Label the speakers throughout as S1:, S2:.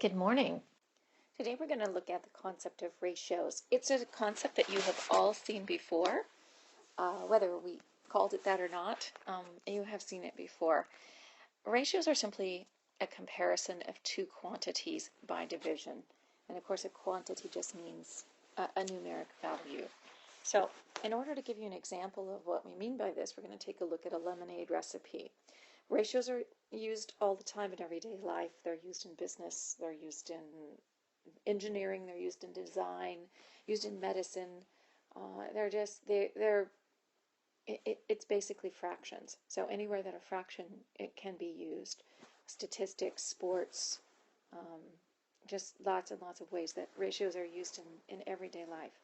S1: Good morning. Today we're going to look at the concept of ratios. It's a concept that you have all seen before, whether we called it that or not, you have seen it before. Ratios are simply a comparison of two quantities by division. And of course, a quantity just means a numeric value. So in order to give you an example of what we mean by this, we're going to take a look at a lemonade recipe. Ratios are used all the time in everyday life. They're used in business, they're used in engineering, they're used in design, used in medicine. It's basically fractions. So anywhere that a fraction it can be used, statistics, sports, just lots and lots of ways that ratios are used in everyday life.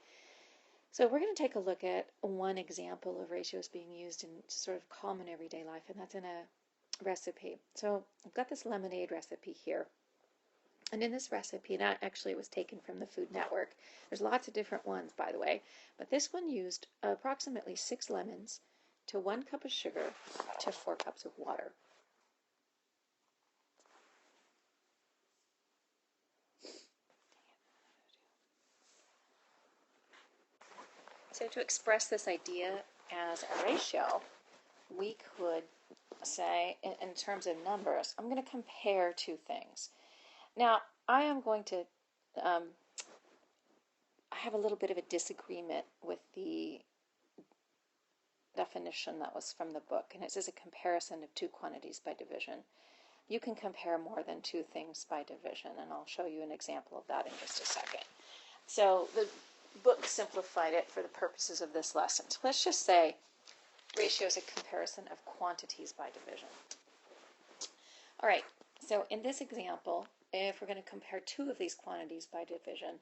S1: So we're going to take a look at one example of ratios being used in sort of common everyday life, and that's in a recipe. So I've got this lemonade recipe here. And in this recipe, and actually it was taken from the Food Network. There's lots of different ones, by the way, but this one used approximately 6 lemons to 1 cup of sugar to 4 cups of water. So to express this idea as a ratio, we could say, in terms of numbers, I'm going to compare two things. Now, I am going to, I have a little bit of a disagreement with the definition that was from the book, and it says a comparison of two quantities by division. You can compare more than two things by division, and I'll show you an example of that in just a second. So the book simplified it for the purposes of this lesson. So let's just say ratio is a comparison of quantities by division. All right, so in this example, if we're going to compare two of these quantities by division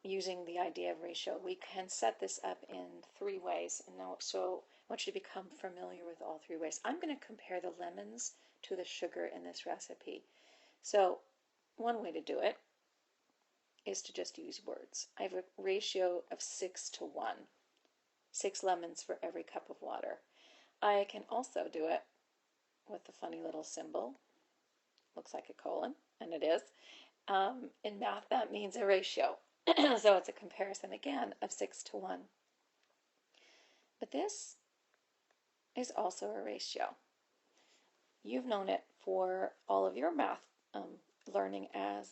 S1: using the idea of ratio, we can set this up in 3 ways. And now, so I want you to become familiar with all 3 ways. I'm going to compare the lemons to the sugar in this recipe. So one way to do it is to just use words. I have a ratio of 6 to 1. 6 lemons for every cup of water. I can also do it with the funny little symbol. Looks like a colon, and it is. In math, that means a ratio. So it's a comparison, again, of 6 to 1. But this is also a ratio. You've known it for all of your math learning as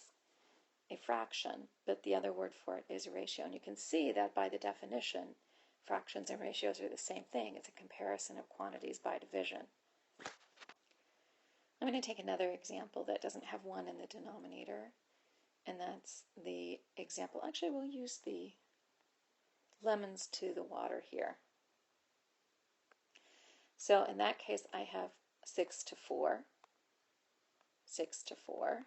S1: a fraction, but the other word for it is a ratio. And you can see that by the definition, fractions and ratios are the same thing. It's a comparison of quantities by division. I'm going to take another example that doesn't have 1 in the denominator, and that's the example. Actually, we'll use the lemons to the water here. So in that case, I have 6 to 4, 6 to 4,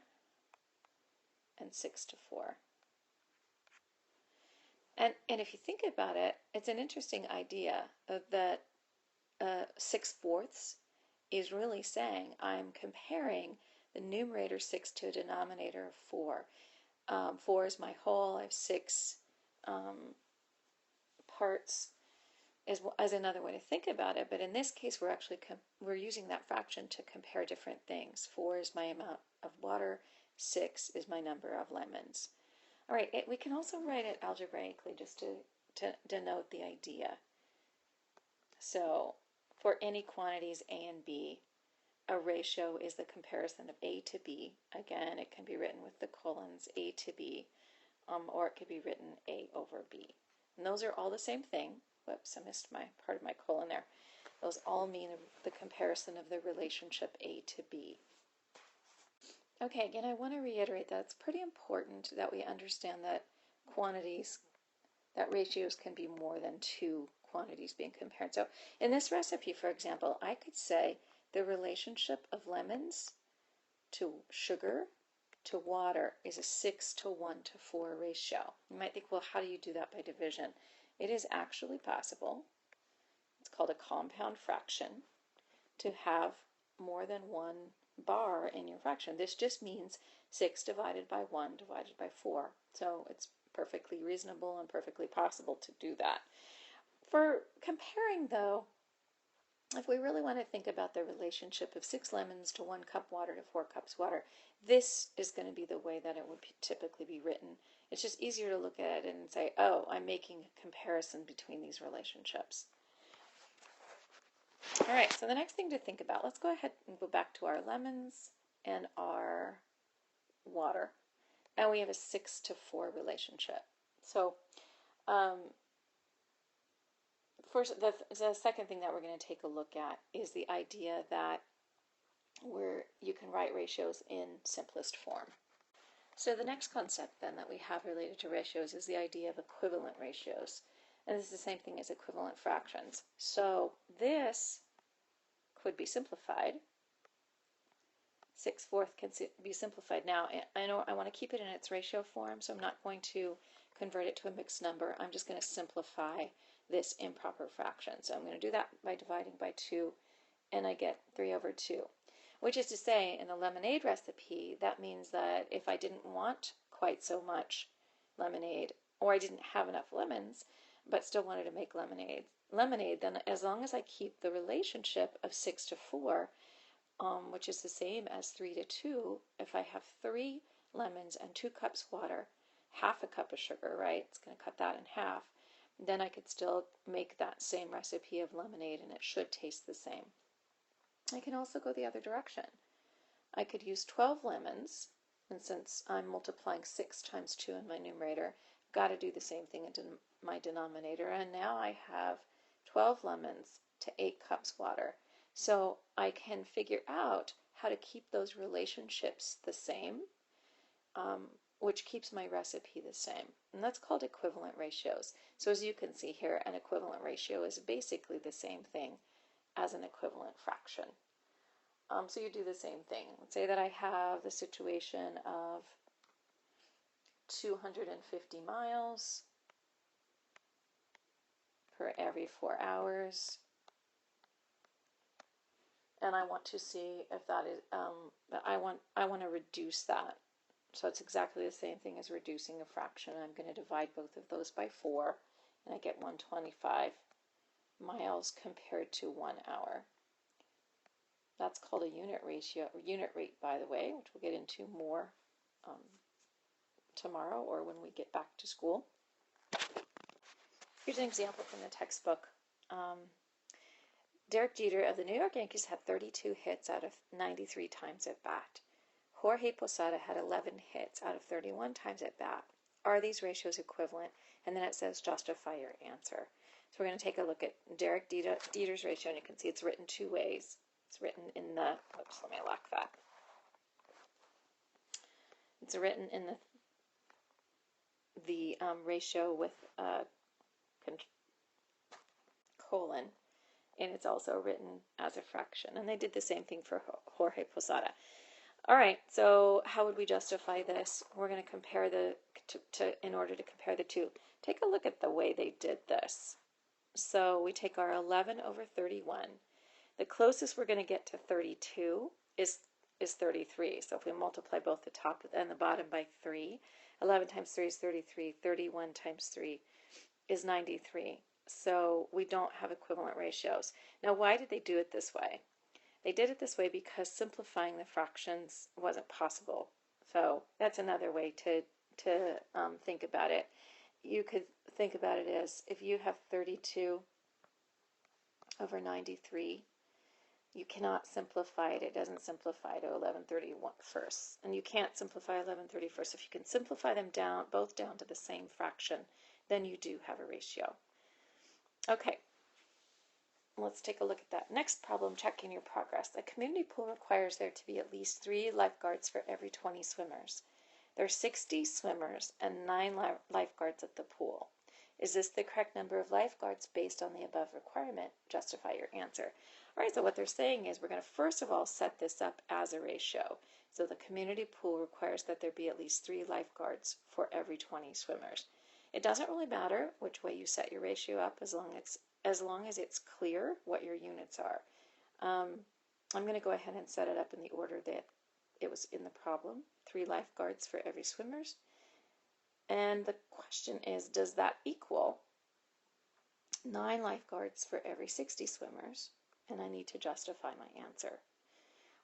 S1: and 6 to 4. And if you think about it, it's an interesting idea that 6/4 is really saying I'm comparing the numerator 6 to a denominator of 4. 4 is my whole. I have 6 parts as another way to think about it. But in this case, we're using that fraction to compare different things. 4 is my amount of water. 6 is my number of lemons. All right, we can also write it algebraically just to denote the idea. So for any quantities A and B, a ratio is the comparison of A to B. Again, it can be written with the colons, A to B, or it could be written A over B. And those are all the same thing. Whoops, I missed my part of my colon there. Those all mean the comparison of the relationship A to B. Okay, again, I want to reiterate that it's pretty important that we understand that that ratios can be more than two quantities being compared. So in this recipe, for example, I could say the relationship of lemons to sugar to water is a 6 to 1 to 4 ratio. You might think, well, how do you do that by division? It is actually possible. It's called a compound fraction to have more than one bar in your fraction. This just means 6 divided by 1 divided by 4. So it's perfectly reasonable and perfectly possible to do that. For comparing, though, if we really want to think about the relationship of 6 lemons to 1 cup water to 4 cups water, this is going to be the way that it would typically be written. It's just easier to look at it and say, oh, I'm making a comparison between these relationships. All right, so the next thing to think about, let's go ahead and go back to our lemons and our water. And we have a 6 to 4 relationship. So first, the second thing that we're going to take a look at is the idea that you can write ratios in simplest form. So the next concept then that we have related to ratios is the idea of equivalent ratios. And this is the same thing as equivalent fractions. So this could be simplified. 6/4 can be simplified. Now, I know I want to keep it in its ratio form, so I'm not going to convert it to a mixed number. I'm just going to simplify this improper fraction. So I'm going to do that by dividing by 2, and I get 3/2. Which is to say, in the lemonade recipe, that means that if I didn't want quite so much lemonade, or I didn't have enough lemons, but still wanted to make lemonade, then as long as I keep the relationship of 6 to 4, which is the same as 3 to 2, if I have 3 lemons and 2 cups water, half a cup of sugar, right? It's going to cut that in half. Then I could still make that same recipe of lemonade, and it should taste the same. I can also go the other direction. I could use 12 lemons, and since I'm multiplying 6 times 2 in my numerator, I've got to do the same thing in my denominator, and now I have 12 lemons to 8 cups water. So I can figure out how to keep those relationships the same, which keeps my recipe the same. And that's called equivalent ratios. So as you can see here, an equivalent ratio is basically the same thing as an equivalent fraction. So you do the same thing. Let's say that I have the situation of 250 miles per every 4 hours. And I want to see if that is, I want to reduce that. So it's exactly the same thing as reducing a fraction. I'm going to divide both of those by 4, and I get 125 miles compared to 1 hour. That's called a unit ratio, or unit rate, by the way, which we'll get into more tomorrow or when we get back to school. Here's an example from the textbook. Derek Jeter of the New York Yankees had 32 hits out of 93 times at bat. Jorge Posada had 11 hits out of 31 times at bat. Are these ratios equivalent? And then it says justify your answer. So we're going to take a look at Derek Jeter's ratio, and you can see it's written 2 ways. It's written in the, oops, let me lock that. It's written in the ratio with colon, and it's also written as a fraction. And they did the same thing for Jorge Posada. All right, so how would we justify this? We're going to compare in order to compare the two. Take a look at the way they did this. So we take our 11 over 31. The closest we're going to get to 32 is 33. So if we multiply both the top and the bottom by 3, 11 times 3 is 33. 31 times 3 is 93. So we don't have equivalent ratios. Now, why did they do it this way? They did it this way because simplifying the fractions wasn't possible. So that's another way to think about it. You could think about it as if you have 32 over 93, you cannot simplify it. It doesn't simplify to 11/31. And you can't simplify 11/31. If you can simplify them both down to the same fraction, then you do have a ratio. Okay. Let's take a look at that. Next problem, checking your progress. A community pool requires there to be at least 3 lifeguards for every 20 swimmers. There are 60 swimmers and 9 lifeguards at the pool. Is this the correct number of lifeguards based on the above requirement? Justify your answer. All right, so what they're saying is we're going to first of all set this up as a ratio. So the community pool requires that there be at least 3 lifeguards for every 20 swimmers. It doesn't really matter which way you set your ratio up as long as it's clear what your units are. I'm going to go ahead and set it up in the order that it was in the problem. 3 lifeguards for every swimmers. And the question is, does that equal 9 lifeguards for every 60 swimmers? and I need to justify my answer.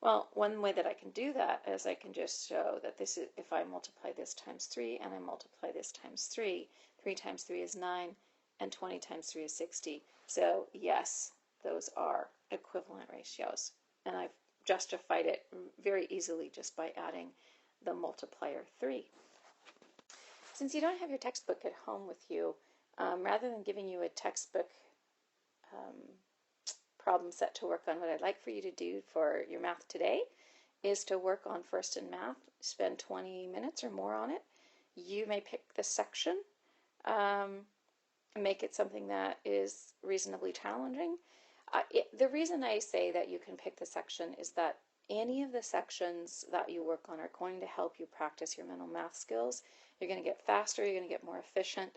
S1: Well, one way that I can do that is I can just show that this is, if I multiply this times 3 and I multiply this times 3, 3 times 3 is 9, and 20 times 3 is 60. So yes, those are equivalent ratios. And I've justified it very easily just by adding the multiplier 3. Since you don't have your textbook at home with you, rather than giving you a textbook problem set to work on, what I'd like for you to do for your math today is to work on First in Math. Spend 20 minutes or more on it. You may pick the section, make it something that is reasonably challenging. The reason I say that you can pick the section is that any of the sections that you work on are going to help you practice your mental math skills. You're going to get faster, you're going to get more efficient.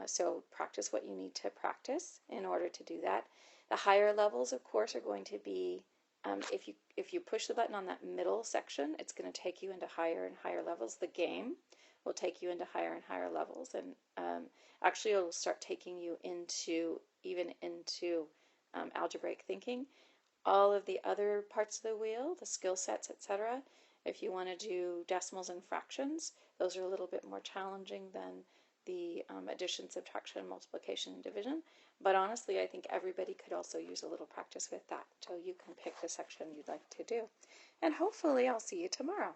S1: So practice what you need to practice in order to do that. The higher levels, of course, are going to be, if you push the button on that middle section, it's going to take you into higher and higher levels. The game will take you into higher and higher levels, and actually it'll start taking you into algebraic thinking. All of the other parts of the wheel, the skill sets, etc., if you want to do decimals and fractions, those are a little bit more challenging than the addition, subtraction, multiplication, and division. But honestly, I think everybody could also use a little practice with that. So you can pick the section you'd like to do. And hopefully I'll see you tomorrow.